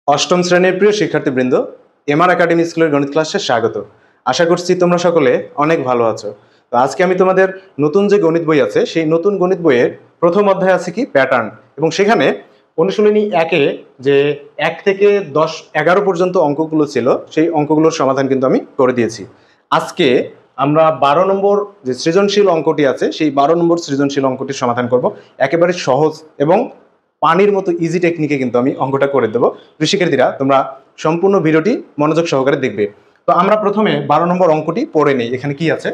অষ্টম শ্রেণীর প্রিয় শিক্ষার্থীবৃন্দ, এমআর একাডেমি স্কুলের গণিত ক্লাসে স্বাগত। আশা করছি তোমরা সকলে অনেক ভালো আছো। তো আজকে আমি তোমাদের নতুন যে গণিত বই আছে সেই নতুন গণিত বইয়ের প্রথম অধ্যায় আছে কি প্যাটার্ন, এবং সেখানে অনুশীলনী 1-এ যে 1 থেকে 10, 11 পর্যন্ত অঙ্কগুলো ছিল সেই অঙ্কগুলোর সমাধান কিন্তু আমি করে দিয়েছি। আজকে আমরা 12 নম্বর যে সৃজনশীল অঙ্কটি আছে সেই 12 নম্বর সৃজনশীল অঙ্কটির সমাধান করব। একেবারে সহজ এবং পানির মতো ইজি টেকনিকে কিন্তু আমি অঙ্কটা করে দেবো। শিক্ষার্থীরা, তোমরা সম্পূর্ণ ভিডিওটি মনোযোগ সহকারে দেখবে। তো আমরা প্রথমে 12 নম্বর অঙ্কটি পড়ে নিই। এখানে কি আছে?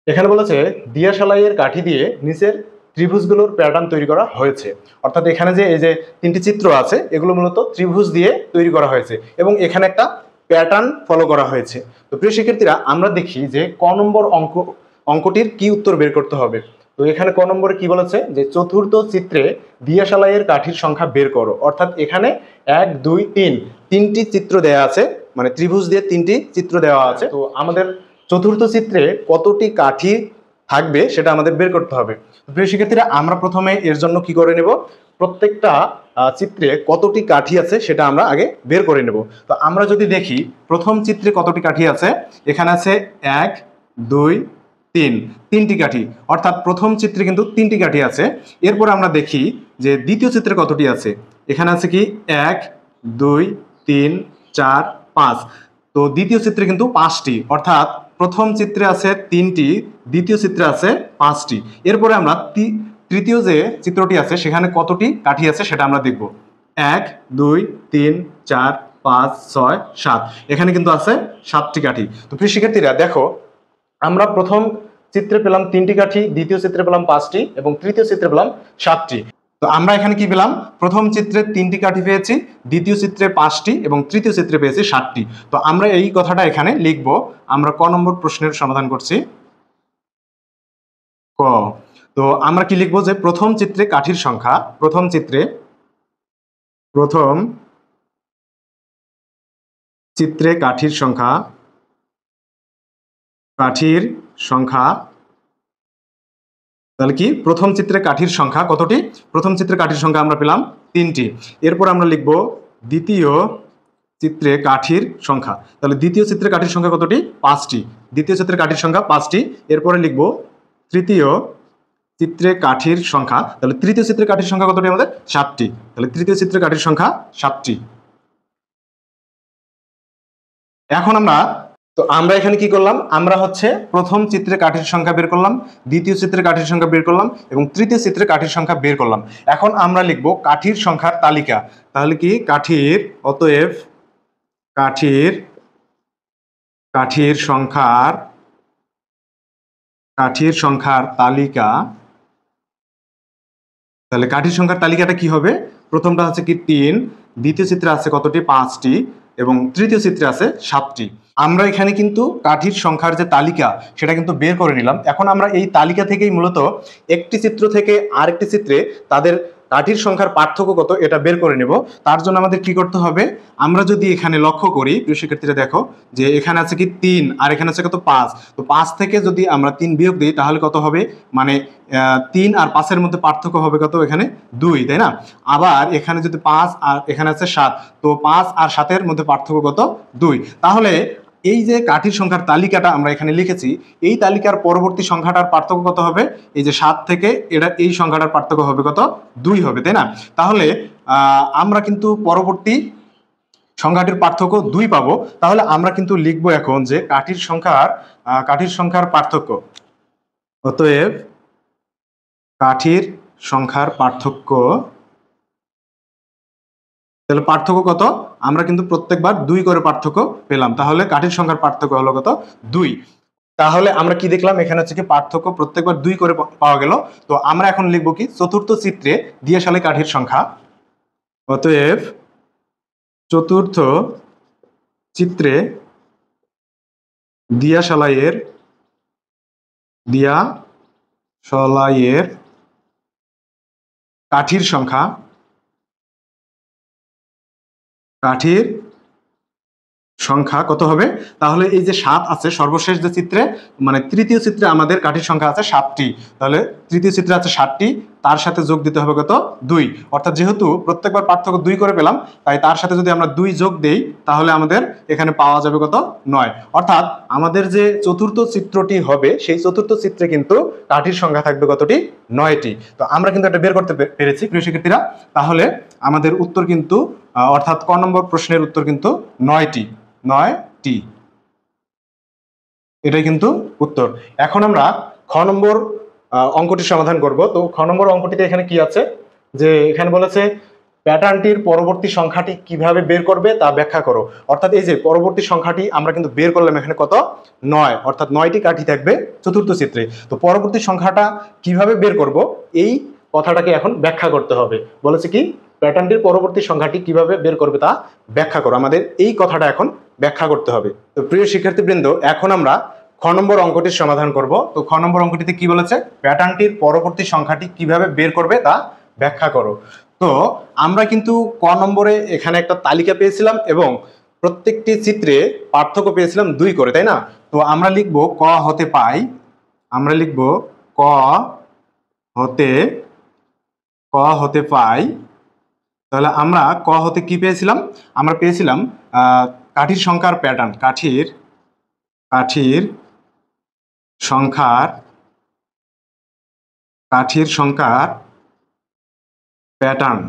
এখানে বলেছে দিয়াশালাইয়ের কাঠি দিয়ে নিচের ত্রিভুজগুলোর প্যাটার্ন তৈরি করা হয়েছে। অর্থাৎ এখানে যে এই যে তিনটি চিত্র আছে এগুলো মূলত ত্রিভুজ দিয়ে তৈরি করা হয়েছে এবং এখানে একটা প্যাটার্ন ফলো করা হয়েছে। তো প্রিয় শিক্ষার্থীরা, আমরা দেখি যে ক নম্বর অঙ্কটির কি উত্তর বের করতে হবে। তো এখানে ক নম্বরে কি বলেছে যে চতুর্থ চিত্রে দিয়াশালাইয়ের কাঠির সংখ্যা বের করো। অর্থাৎ এখানে 1, 2, 3 তিনটি চিত্র দেওয়া আছে, মানে ত্রিভুজ দিয়ে তিনটি চিত্র দেওয়া আছে। তো আমাদের চতুর্থ চিত্রে কতটি কাঠি থাকবে সেটা আমাদের বের করতে হবে। প্রিয় শিক্ষার্থীরা, আমরা প্রথমে এর জন্য কি করে নেব, প্রত্যেকটা চিত্রে কতটি কাঠি আছে সেটা আমরা আগে বের করে নেব। তো আমরা যদি দেখি প্রথম চিত্রে কতটি কাঠি আছে, এখানে আছে 1, 2, 3 তিনটি কাঠি, অর্থাৎ প্রথম চিত্রে কিন্তু তিনটি কাঠি আছে। এরপর আমরা দেখি যে দ্বিতীয় চিত্রে কতটি আছে। এখানে আছে কি 1, 2, 3, 4, 5। তো দ্বিতীয় চিত্রে কিন্তু 5টি, অর্থাৎ প্রথম চিত্রে আছে 3টি, দ্বিতীয় চিত্রে আছে 5টি। এরপরে আমরা তৃতীয় যে চিত্রটি আছে সেখানে কতটি কাঠি আছে সেটা আমরা দেখব। 1, 2, 3, 4, 5, 6, 7 এখানে কিন্তু আছে 7টি কাঠি। তো প্রিয় শিক্ষার্থীরা দেখো, আমরা প্রথম চিত্রে পেলাম 3টি কাঠি, দ্বিতীয় চিত্রে পেলাম 5টি এবং তৃতীয় চিত্রে পেলাম 7টি। তো আমরা এখানে কি পেলাম, প্রথম চিত্রে 3টি কাঠি পেয়েছি, দ্বিতীয় চিত্রে 5টি এবং তৃতীয় চিত্রে পেয়েছি 7টি। তো আমরা এই কথাটা এখানে লিখব। আমরা ক নম্বর প্রশ্নের সমাধান করছি, ক। তো আমরা কি লিখবো যে প্রথম চিত্রে কাঠির সংখ্যা, প্রথম চিত্রে কাঠির সংখ্যা তাহলে কি প্রথম চিত্রে কাঠির সংখ্যা কতটি? প্রথম চিত্রে কাঠির সংখ্যা আমরা পেলাম 3টি। এরপর আমরা লিখব দ্বিতীয় চিত্রে কাঠির সংখ্যা। তাহলে দ্বিতীয় চিত্রে কাঠির সংখ্যা কতটি? 5টি। দ্বিতীয় চিত্রে কাঠির সংখ্যা 5টি। এরপরে লিখব তৃতীয় চিত্রে কাঠির সংখ্যা। তাহলে তৃতীয় চিত্রে কাঠির সংখ্যা কতটি আমাদের? 7টি। তাহলে তৃতীয় চিত্রে কাঠির সংখ্যা 7টি। এখন আমরা এখানে কি করলাম, আমরা হচ্ছে প্রথম চিত্রে কাঠির সংখ্যা বের করলাম, দ্বিতীয় চিত্রে কাঠির সংখ্যা বের করলাম এবং তৃতীয় চিত্রে কাঠির সংখ্যা বের করলাম। এখন আমরা লিখব কাঠির সংখ্যার তালিকা। তাহলে কি অতএব কাঠির সংখ্যার তালিকা। তাহলে কাঠির সংখ্যার তালিকাটা কি হবে? প্রথমটা হচ্ছে কি 3, দ্বিতীয় চিত্রে আছে কতটি? 5টি এবং তৃতীয় চিত্রে আছে 7টি। আমরা এখানে কিন্তু কাঠির সংখ্যার যে তালিকা সেটা কিন্তু বের করে নিলাম। এখন আমরা এই তালিকা থেকেই মূলত একটি চিত্র থেকে আরেকটি চিত্রে তাদের কাঠির সংখ্যার পার্থক্য কত এটা বের করে নেব। তার জন্য আমাদের কি করতে হবে, আমরা যদি এখানে লক্ষ্য করি, প্রিয় শিক্ষার্থীরা দেখো যে এখানে আছে কি 3 আর এখানে আছে কত? 5। তো 5 থেকে যদি আমরা 3 বিয়োগ দিই তাহলে কত হবে? মানে 3 আর 5-এর মধ্যে পার্থক্য হবে কত? এখানে 2, তাই না? আবার এখানে যদি 5 আর এখানে আছে 7, তো 5 আর 7-এর মধ্যে পার্থক্য কত? 2। তাহলে এই যে কাঠির সংখ্যার তালিকাটা আমরা এখানে লিখেছি, এই তালিকার পরবর্তী সংখ্যাটার পার্থক্য কত হবে? এই যে 7 থেকে এই সংখ্যাটার পার্থক্য হবে কত? 2 হবে, তাই না? তাহলে আমরা কিন্তু পরবর্তী সংখ্যাটির পার্থক্য 2 পাবো। তাহলে আমরা কিন্তু লিখবো এখন যে কাঠির সংখ্যার পার্থক্য। অতএব কাঠির সংখ্যার পার্থক্য। তাহলে পার্থক্য কত? আমরা কিন্তু প্রত্যেকবার 2 করে পার্থক্য পেলাম। তাহলে কাঠির সংখ্যার পার্থক্য হলো কত? 2। তাহলে আমরা কি দেখলাম, এখানে হচ্ছে কি পার্থক্য প্রত্যেকবার 2 করে পাওয়া গেল। তো আমরা এখন লিখবো কি চতুর্থ চিত্রে দিয়াশালাই কাঠির সংখ্যা। অতএব চতুর্থ চিত্রে দিয়াশালাইয়ের কাঠির সংখ্যা সংখ্যা কত হবে? তাহলে এই যে 7 আছে সর্বশেষ যে চিত্রে, মানে তৃতীয় চিত্রে আমাদের কাঠির সংখ্যা আছে 7টি। তাহলে তৃতীয় চিত্রে আছে 7টি, তার সাথে যোগ দিতে হবে কত? 2। অর্থাৎ যেহেতু প্রত্যেকবার পার্থক্য 2 করে পেলাম, তাই তার সাথে যদি আমরা 2 যোগ দেই তাহলে আমাদের এখানে পাওয়া যাবে কত? 9। অর্থাৎ আমাদের যে চতুর্থ চিত্রটি হবে সেই চতুর্থ চিত্রে কিন্তু কাঠির সংখ্যা থাকবে কতটি? 9টি। তো আমরা কিন্তু এটা বের করতে পেরেছি প্রিয় শিক্ষার্থীরা। তাহলে আমাদের উত্তর কিন্তু অর্থাৎ ক নম্বর প্রশ্নের উত্তর কিন্তু 9টি। এটাই কিন্তু উত্তর। এখন আমরা খ নম্বর অঙ্কটি সমাধান করব। তো খ নম্বর অঙ্কটিতে এখানে কি আছে, যে এখানে বলেছে প্যাটার্নটির পরবর্তী সংখ্যাটি কিভাবে বের করবে তা ব্যাখ্যা করো। অর্থাৎ এই যে পরবর্তী সংখ্যাটি আমরা কিন্তু বের করলাম, এখানে কত? 9, অর্থাৎ 9টি কাঠি থাকবে চতুর্থ চিত্রে। তো পরবর্তী সংখ্যাটা কিভাবে বের করব এই কথাটাকে এখন ব্যাখ্যা করতে হবে। বলেছে কি প্যাটার্নটির পরবর্তী সংখ্যাটি কিভাবে বের করবে তা ব্যাখ্যা করো। আমাদের এই কথাটা এখন ব্যাখ্যা করতে হবে। তো প্রিয় শিক্ষার্থীবৃন্দ, এখন আমরা খ নম্বর অঙ্কটির সমাধান করব। তো খ নম্বর অঙ্কটিতে কি বলেছে? প্যাটার্নটির পরবর্তী সংখ্যাটি কিভাবে বের করবে তা ব্যাখ্যা করো। তো আমরা কিন্তু ক নম্বরে এখানে একটা তালিকা পেয়েছিলাম এবং প্রত্যেকটি চিত্রে পার্থক্য পেয়েছিলাম 2 করে, তাই না? তো আমরা লিখব ক হতে পাই, আমরা লিখব ক হতে পাই। তাহলে আমরা ক হতে কি পেয়েছিলাম? আমরা পেয়েছিলাম কাঠির সংখ্যার প্যাটার্ন, কাঠির সংখ্যার প্যাটার্ন।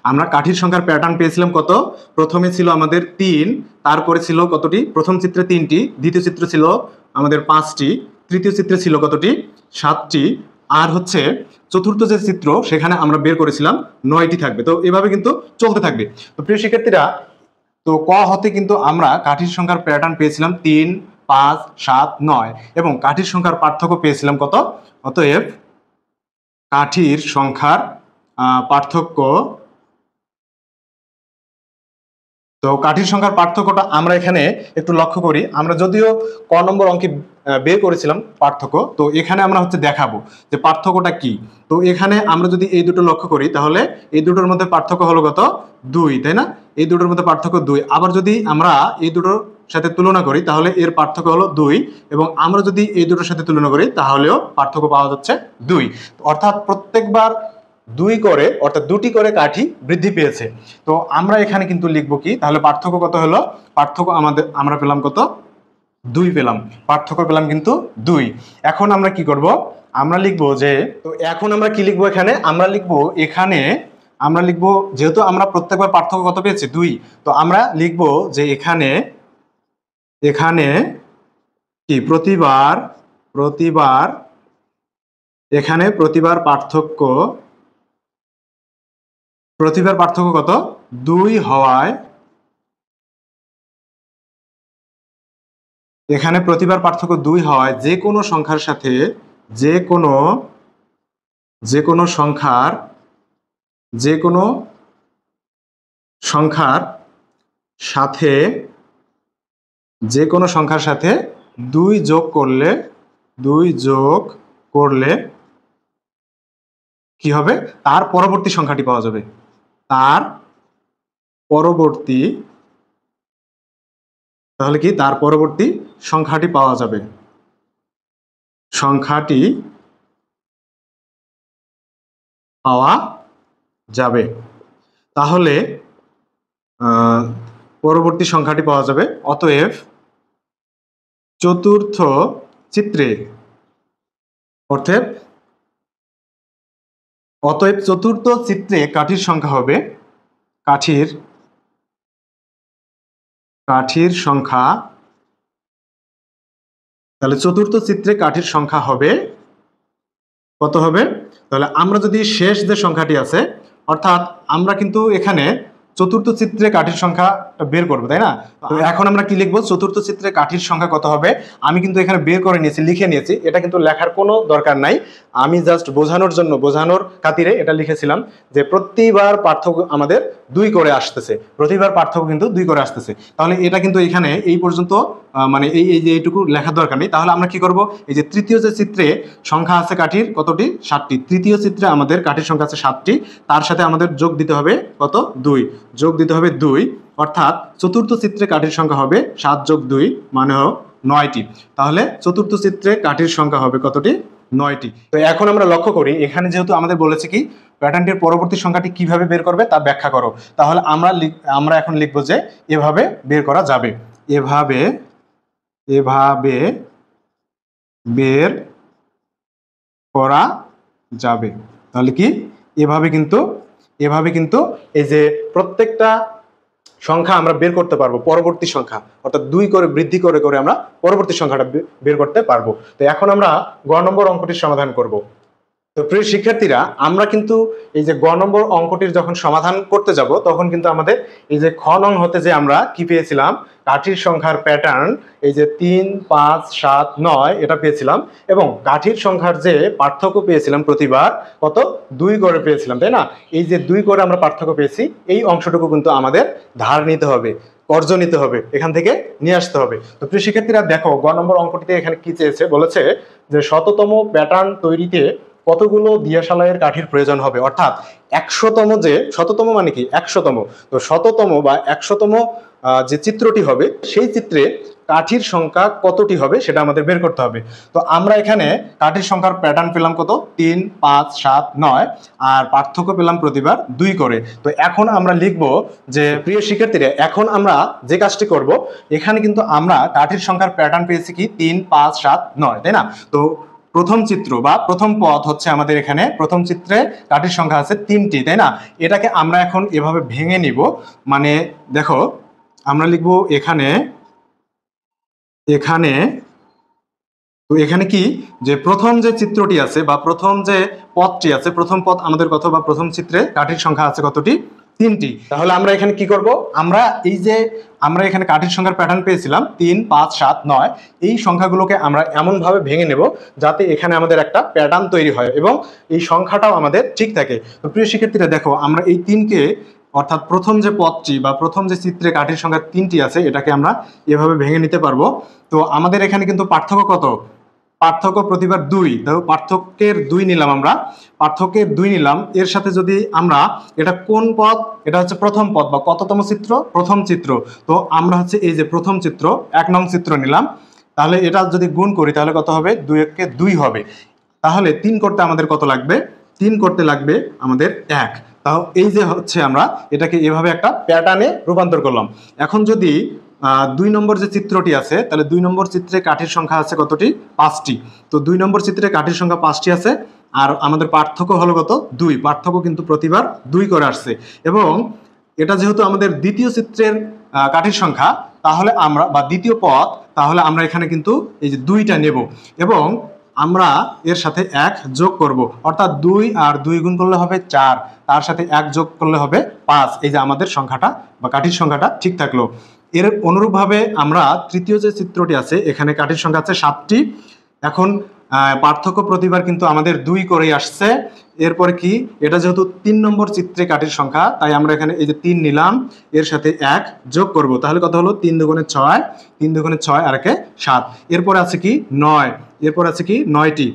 আমরা কাঠির সংখ্যার প্যাটার্ন পেয়েছিলাম কত? প্রথমে ছিল আমাদের 3, তারপরে ছিল কতটি? প্রথম চিত্রে 3টি, দ্বিতীয় চিত্রে ছিল আমাদের 5টি, তৃতীয় চিত্রে ছিল কতটি? 7টি, আর হচ্ছে চতুর্থ যে চিত্র সেখানে আমরা বের করেছিলাম 9টি থাকবে। তো এভাবে কিন্তু চলতে থাকবে। তো প্রিয় শিক্ষার্থীরা, তো ক হতে কিন্তু আমরা কাঠির সংখ্যার প্যাটার্ন পেয়েছিলাম 3, 5, 7, 9 এবং কাঠির সংখ্যার পার্থক্য পেয়েছিলাম কত? অতএব কাঠির সংখ্যার পার্থক্য, তো কাঠির সংখ্যার পার্থক্যটা আমরা এখানে একটু লক্ষ্য করি। আমরা যদিও ক নম্বর অঙ্কে বের করেছিলাম পার্থক্য, তো এখানে আমরা হচ্ছে দেখাবো যে পার্থক্যটা কি। তো এখানে আমরা যদি এই দুটো লক্ষ্য করি তাহলে এই দুটোর মধ্যে পার্থক্য হলো কত? 2, তাই না? এই দুটোর মধ্যে পার্থক্য 2। আবার যদি আমরা এই দুটোর সাথে তুলনা করি তাহলে এর পার্থক্য হলো 2, এবং আমরা যদি এই দুটোর সাথে তুলনা করি তাহলেও পার্থক্য পাওয়া যাচ্ছে 2। অর্থাৎ প্রত্যেকবার 2 করে, অর্থাৎ 2টি করে কাঠি বৃদ্ধি পেয়েছে। তো আমরা এখানে কিন্তু লিখবো কি, তাহলে পার্থক্য কত হলো? পার্থক্য আমরা পেলাম কত? 2 পেলাম, পার্থক্য পেলাম কিন্তু 2। এখন আমরা কি করব? আমরা লিখবো যে, তো এখন আমরা কি লিখবো? এখানে আমরা লিখবো যেহেতু আমরা প্রত্যেকবার পার্থক্য কত পেয়েছি? 2, তো আমরা লিখবো যে এখানে কি প্রতিবার পার্থক্য কত? 2 হওয়ায়, এখানে প্রতিবার পার্থক্য 2 হওয়ায় যে কোনো সংখ্যার সাথে সাথে 2 যোগ করলে কি হবে? তার পরবর্তী সংখ্যাটি পাওয়া যাবে। তাহলে কি তার পরবর্তী সংখ্যাটি পাওয়া যাবে, তাহলে পরবর্তী সংখ্যাটি পাওয়া যাবে। অতএব চতুর্থ চিত্রে কাঠির সংখ্যা হবে, কাঠির সংখ্যা, তাহলে চতুর্থ চিত্রে কাঠির সংখ্যা হবে কত হবে? তাহলে আমরা যদি শেষ যে সংখ্যাটি আছে, অর্থাৎ আমরা কিন্তু এখানে চতুর্থ চিত্রে কাঠির সংখ্যা বের করবো, তাই না? তো এখন আমরা কি লিখবো? চতুর্থ চিত্রে কাঠির সংখ্যা কত হবে আমি কিন্তু এখানে বের করে নিয়েছি, লিখে নিয়েছি। এটা কিন্তু লেখার কোনো দরকার নাই, আমি জাস্ট বোঝানোর খাতিরে এটা লিখেছিলাম যে প্রতিবার পার্থক্য আমাদের 2 করে আসতেছে, তাহলে এটা কিন্তু এখানে এই পর্যন্ত মানে এই যে এইটুকু লেখার দরকার নেই। তাহলে আমরা কি করব? এই যে তৃতীয় যে চিত্রে সংখ্যা আছে কাঠির কতটি? 7টি। তৃতীয় চিত্রে আমাদের কাঠির সংখ্যা আছে 7টি, তার সাথে আমাদের যোগ দিতে হবে কত? 2 যোগ দিতে হবে 2। অর্থাৎ চতুর্থ চিত্রে কাঠির সংখ্যা হবে 7 যোগ 2 মানে 9টি। তাহলে চতুর্থ চিত্রে কাঠির সংখ্যা হবে কতটি? 9টি। তো এখন আমরা লক্ষ্য করি, এখানে যেহেতু আমাদের বলেছে কি প্যাটার্নটির পরবর্তী সংখ্যাটি কিভাবে বের করবে তা ব্যাখ্যা করো। তাহলে আমরা এখন লিখবো যে এভাবে বের করা যাবে, এভাবে বের করা যাবে। তাহলে কি এভাবে কিন্তু এই যে প্রত্যেকটা সংখ্যা আমরা বের করতে পারবো, পরবর্তী সংখ্যা অর্থাৎ 2 করে বৃদ্ধি করে করে আমরা পরবর্তী সংখ্যাটা বের করতে পারবো। তো এখন আমরা গ নম্বর অঙ্কটির সমাধান করব। তো প্রিয় শিক্ষার্থীরা, আমরা কিন্তু এই যে গ নম্বর অঙ্কটির যখন সমাধান করতে যাব তখন কিন্তু আমাদের এই যে খ নং হতে যে আমরা কি পেয়েছিলাম, কাঠির সংখ্যার প্যাটার্ন এই যে 3, 5, 7, 9 এটা পেয়েছিলাম, এবং কাঠির সংখ্যার যে পার্থক্য পেয়েছিলাম প্রতিবার কত 2 করে পেয়েছিলাম, তাই না? এই যে 2 করে আমরা পার্থক্য পেয়েছি, এই অংশটুকু কিন্তু আমাদের ধার নিতে হবে, কর্জ নিতে হবে, এখান থেকে নিয়ে আসতে হবে। তো প্রিয় শিক্ষার্থীরা দেখো, গ নম্বর অঙ্কটিতে এখানে কি চেয়েছে, বলেছে যে শততম প্যাটার্ন তৈরিতে কতগুলো দিয়াশালাইয়ের কাঠির প্রয়োজন হবে, অর্থাৎ 100তম যে শততম মানে কি 100তম, তো শততম বা 100তম যে চিত্রটি হবে সেই চিত্রে কাঠির সংখ্যা কতটি হবে সেটা আমাদের বের করতে হবে। তো আমরা এখানে কাঠির সংখ্যার প্যাটার্ন পেলাম কত, 3, 5, 7, 9, আর পার্থক্য পেলাম প্রতিবার 2 করে। তো এখন আমরা লিখব যে প্রিয় শিক্ষার্থীরা, এখন আমরা যে কাজটি করব, এখানে কিন্তু আমরা কাঠির সংখ্যার প্যাটার্ন পেয়েছি কি 3, 5, 7, 9, তাই না? তো প্রথম চিত্র বা প্রথম পদ হচ্ছে আমাদের এখানে প্রথম চিত্রে কাঠির সংখ্যা আছে 3টি, তাই না? এটাকে আমরা এখন এভাবে ভেঙে নিব, মানে দেখো আমরা লিখব এখানে তো এখানে কি যে প্রথম যে চিত্রটি আছে বা প্রথম যে পদটি আছে, প্রথম পদ আমাদের কত, বা প্রথম চিত্রে কাঠির সংখ্যা আছে কতটি, 3টি। তাহলে আমরা এখানে কি করব, আমরা এখানে কাঠির সংখ্যার প্যাটার্ন পেয়েছিলাম 3, 5, 7, 9, এই সংখ্যাগুলোকে আমরা এমন ভাবে ভেঙে নেব যাতে এখানে আমাদের একটা প্যাটার্ন তৈরি হয় এবং এই সংখ্যাটাও আমাদের ঠিক থাকে। তো প্রিয় শিক্ষার্থীরা দেখো, আমরা এই 3কে অর্থাৎ প্রথম যে পদটি বা প্রথম যে চিত্রে কাঠির সংখ্যা 3টি আছে এটাকে আমরা এভাবে ভেঙে নিতে পারবো। তো আমাদের এখানে কিন্তু পার্থক্য কত, পার্থক্য প্রতিবার 2, তো পার্থক্যের 2 নিলাম, আমরা পার্থক্যের 2 নিলাম। এর সাথে যদি আমরা এটা কোন পদ, এটা হচ্ছে প্রথম পদ বা কততম চিত্র, প্রথম চিত্র, তো আমরা হচ্ছে এই যে প্রথম চিত্র 1 নং চিত্র নিলাম। তাহলে এটা যদি গুণ করি তাহলে কত হবে, 2 একে 2 হবে। তাহলে 3 করতে আমাদের কত লাগবে, 3 করতে লাগবে আমাদের 1। তাও এই যে হচ্ছে আমরা এটাকে এভাবে একটা প্যাটার্নে রূপান্তর করলাম। এখন যদি 2 নম্বর যে চিত্রটি আছে, তাহলে 2 নম্বর চিত্রে কাঠির সংখ্যা আছে কতটি, 5টি। তো 2 নম্বর চিত্রে কাঠির সংখ্যা 5টি আছে, আর আমাদের পার্থক্য হলো কত, 2, পার্থক্য কিন্তু প্রতিবার 2 করে আসছে। এবং এটা যেহেতু আমাদের দ্বিতীয় চিত্রের কাঠির সংখ্যা, তাহলে আমরা বা দ্বিতীয় পদ, তাহলে আমরা এখানে কিন্তু এই যে 2টা নেব এবং আমরা এর সাথে 1 যোগ করব, অর্থাৎ 2 আর 2 গুণ করলে হবে 4, তার সাথে 1 যোগ করলে হবে 5। এই যে আমাদের সংখ্যাটা বা কাঠির সংখ্যাটা ঠিক থাকলো। এর অনুরূপভাবে আমরা তৃতীয় যে চিত্রটি আছে, এখানে কাঠির সংখ্যা আছে 7টি। এখন পার্থক্য প্রতিবার কিন্তু আমাদের 2 করেই আসছে। এরপরে কি, এটা যেহেতু 3 নম্বর চিত্রে কাঠির সংখ্যা, তাই আমরা এখানে এই যে 3 নিলাম, এর সাথে 1 যোগ করব, তাহলে কত হলো, 3 দুগুণে 6, 3 দুগুণে 6 আর 1 7। এরপরে আছে কি 9, এরপর আছে কি 9টি।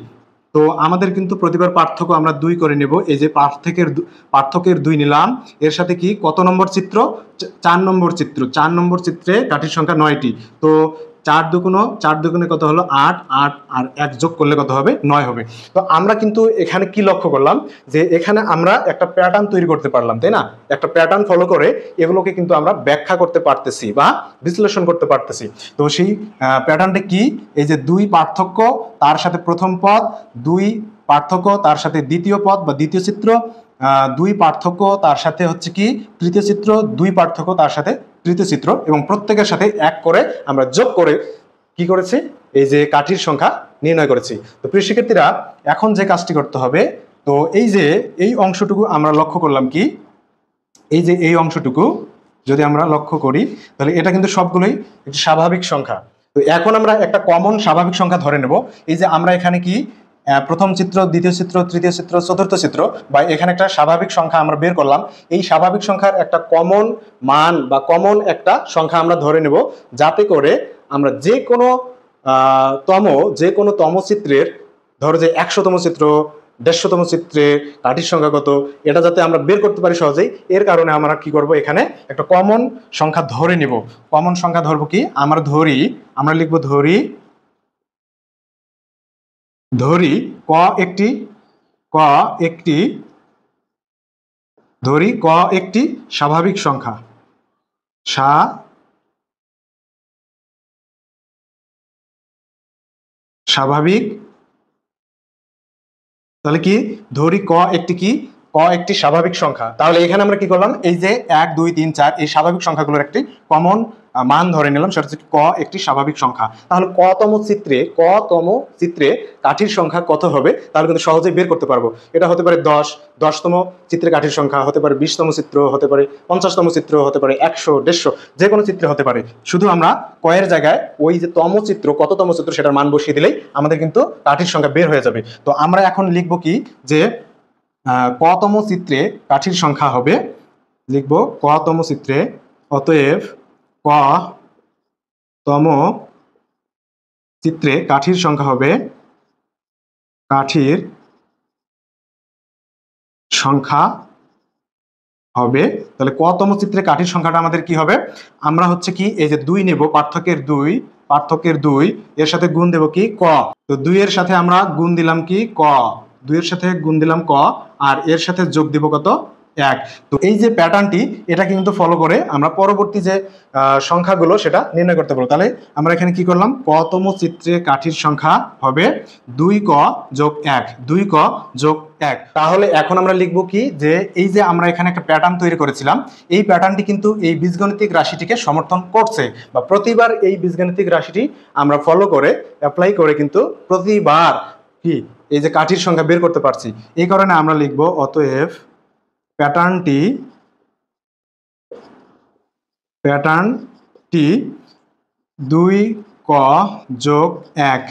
তো আমাদের কিন্তু প্রতিবার পার্থক্য আমরা 2 করে নেব। এই যে পার্থক্যের 2 নিলাম, এর সাথে কি কত নম্বর চিত্র, 4 নম্বর চিত্র, 4 নম্বর চিত্রে কাঠির সংখ্যা 9টি। তো 4 দুগুণে কত হলো 8, 8 আর 1 যোগ করলে কত হবে, 9 হবে। তো আমরা কিন্তু এখানে কি লক্ষ্য করলাম, যে এখানে আমরা একটা প্যাটার্ন তৈরি করতে পারলাম, তাই না? একটা প্যাটার্ন ফলো করে এগুলোকে কিন্তু আমরা ব্যাখ্যা করতে পারতেছি বা বিশ্লেষণ করতে পারতেছি। তো সেই প্যাটার্নটা কি, এই যে 2 পার্থক্য, তার সাথে প্রথম পদ, 2 পার্থক্য, তার সাথে দ্বিতীয় পদ বা দ্বিতীয় চিত্র, 2 পার্থক্য, তার সাথে হচ্ছে কি তৃতীয় চিত্র, 2 পার্থক্য, তার সাথে তৃতীয় চিত্র, এবং প্রত্যেকের সাথে 1 করে আমরা যোগ করে কি করেছি, এই যে কাঠির সংখ্যা নির্ণয় করেছি। তো প্রিয় শিক্ষার্থীরা, এখন যে কাজটি করতে হবে, তো এই যে এই অংশটুকু আমরা লক্ষ্য করলাম কি, এই যে এই অংশটুকু যদি আমরা লক্ষ্য করি, তাহলে এটা কিন্তু সবগুলোই একটি স্বাভাবিক সংখ্যা। তো এখন আমরা একটা কমন স্বাভাবিক সংখ্যা ধরে নেব। এই যে আমরা এখানে কি প্রথম চিত্র, দ্বিতীয় চিত্র, তৃতীয় চিত্র, চতুর্থ চিত্র, বা এখানে একটা স্বাভাবিক সংখ্যা আমরা বের করলাম। এই স্বাভাবিক সংখ্যার একটা কমন মান বা কমন একটা সংখ্যা আমরা ধরে নেব, যাতে করে আমরা যে কোনো তম চিত্রের, ধরো যে 100তম চিত্র, 150তম চিত্রে কাঠির সংখ্যা কত, এটা যাতে আমরা বের করতে পারি সহজেই, এর কারণে আমরা কি করব, এখানে একটা কমন সংখ্যা ধরে নিব। কমন সংখ্যা ধরবো কি, আমরা লিখব ধরি ক একটি স্বাভাবিক সংখ্যা, স্বাভাবিক। তাহলে কি ধরি ক একটি স্বাভাবিক সংখ্যা। তাহলে এখানে আমরা কি করলাম, এই যে 1 2 3 4 এই স্বাভাবিক সংখ্যাগুলোর একটি কমন মান ধরে নিলাম, সেটা হচ্ছে ক একটি স্বাভাবিক সংখ্যা। তাহলে কতম চিত্রে কাঠির সংখ্যা কত হবে, তাহলে কিন্তু সহজেই বের করতে পারবো। এটা হতে পারে 10তম চিত্রে কাঠির সংখ্যা হতে পারে, 20তম চিত্র হতে পারে, 50তম চিত্র হতে পারে, 100 150 যে কোনো চিত্রে হতে পারে। শুধু আমরা কয়ের জায়গায় ওই যে কততম চিত্র সেটার মান বসিয়ে দিলেই আমাদের কিন্তু কাঠির সংখ্যা বের হয়ে যাবে। তো আমরা এখন লিখব কি, যে কতম চিত্রে কাঠির সংখ্যা হবে, লিখব কতম চিত্রে, অতএব কতম চিত্রে কাঠির সংখ্যা হবে, তাহলে কতম চিত্রে কাঠির সংখ্যাটা আমাদের কি হবে, আমরা হচ্ছে কি এই যে 2 নেব, পার্থক্যের 2 এর সাথে গুণ দেব কি ক। তো 2 এর সাথে আমরা গুণ দিলাম কি ক, 2 এর সাথে গুণ দিলাম ক, আর এর সাথে যোগ দিব কত 1। তো এই যে প্যাটার্নটি, এটা কিন্তু ফলো করে আমরা পরবর্তী যে সংখ্যাগুলো সেটা নির্ণয় করতে পারবো। তাহলে আমরা এখানে কি করলাম, কতম চিত্রে কাঠির সংখ্যা হবে 2ক যোগ 1, 2ক যোগ 1। তাহলে এখন আমরা লিখবো কি, যে এই যে আমরা এখানে একটা প্যাটার্ন তৈরি করেছিলাম, এই প্যাটার্নটি কিন্তু এই বীজগণিতিক রাশিটিকে সমর্থন করছে, বা প্রতিবার এই বীজগণিতিক রাশিটি আমরা ফলো করে অ্যাপ্লাই করে কিন্তু প্রতিবার কি এই যে কাঠির সংখ্যা বের করতে পারছি। এই কারণে আমরা লিখবো অতএব প্যাটার্নটি 2ক যোগ 1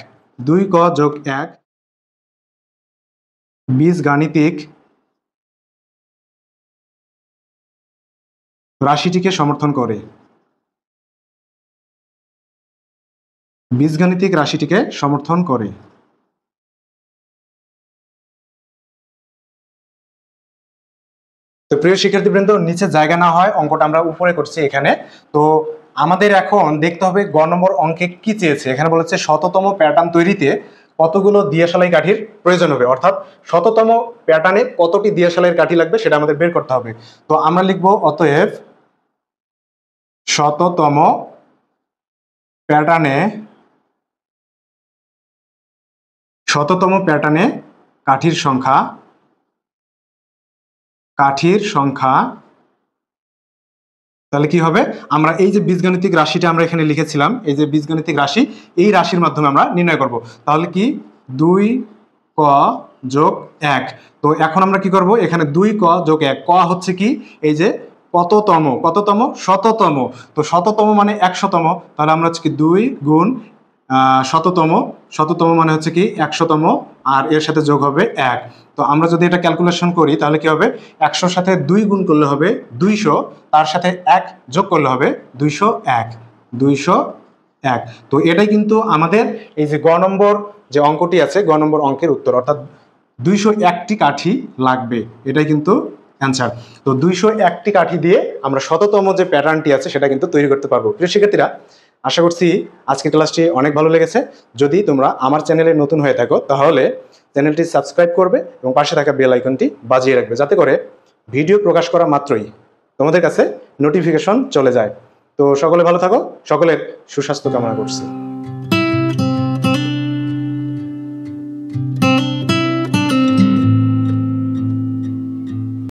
বীজগাণিতিক রাশিটিকে সমর্থন করে, তো প্রিয় শিক্ষার্থীবৃন্দ, নিচে জায়গা না হয় অঙ্কটা আমরা উপরে করছি এখানে। তো আমাদের এখন দেখতে হবে গ নম্বর অঙ্কে কি চেয়েছে। এখানে বলেছে শততম প্যাটার্ন তৈরিতে কতগুলো দিয়াশালাই কাঠির প্রয়োজন হবে, অর্থাৎ শততম প্যাটার্নে কতটি দিয়াশালাইয়ের কাঠি লাগবে সেটা আমাদের বের করতে হবে। তো আমরা লিখবো অতএব শততম প্যাটার্নে কাঠির সংখ্যা তাহলে কি হবে, আমরা এই যে বীজগাণিতিক রাশিটা আমরা এখানে লিখেছিলাম, এই যে বীজগাণিতিক রাশি, এই রাশির মাধ্যমে আমরা নির্ণয় করব। তাহলে কি 2ক যোগ 1। তো এখন আমরা কি করব, এখানে 2ক যোগ 1, ক হচ্ছে কি এই যে কততম, শততম। তো শততম মানে 100তম, তাহলে আমরা হচ্ছে কি 2 গুণ শততম মানে হচ্ছে কি 100তম, আর এর সাথে যোগ হবে 1। তো আমরা যদি এটা ক্যালকুলেশন করি তাহলে কি হবে, 100 সাথে 2 গুণ করলে হবে 200, তার সাথে 1 যোগ করলে হবে 201। তো এটাই কিন্তু আমাদের এই যে গ নম্বর যে অঙ্কটি আছে, গ নম্বর অঙ্কের উত্তর, অর্থাৎ 201টি কাঠি লাগবে, এটাই কিন্তু অ্যান্সার। তো 201টি কাঠি দিয়ে আমরা শততম যে প্যাটার্নটি আছে সেটা কিন্তু তৈরি করতে পারবো। প্রিয় শিক্ষার্থীরা, আশা করছি আজকের ক্লাসটি অনেক ভালো লেগেছে। যদি তোমরা আমার চ্যানেলে নতুন হয়ে থাকো তাহলে চ্যানেলটি সাবস্ক্রাইব করবে এবং পাশে থাকা বেল আইকনটি বাজিয়ে রাখবে, যাতে করে ভিডিও প্রকাশ করা মাত্রই তোমাদের কাছে নোটিফিকেশন চলে যায়। তো সকলে ভালো থাকো, সকলের সুস্বাস্থ্য কামনা করছি।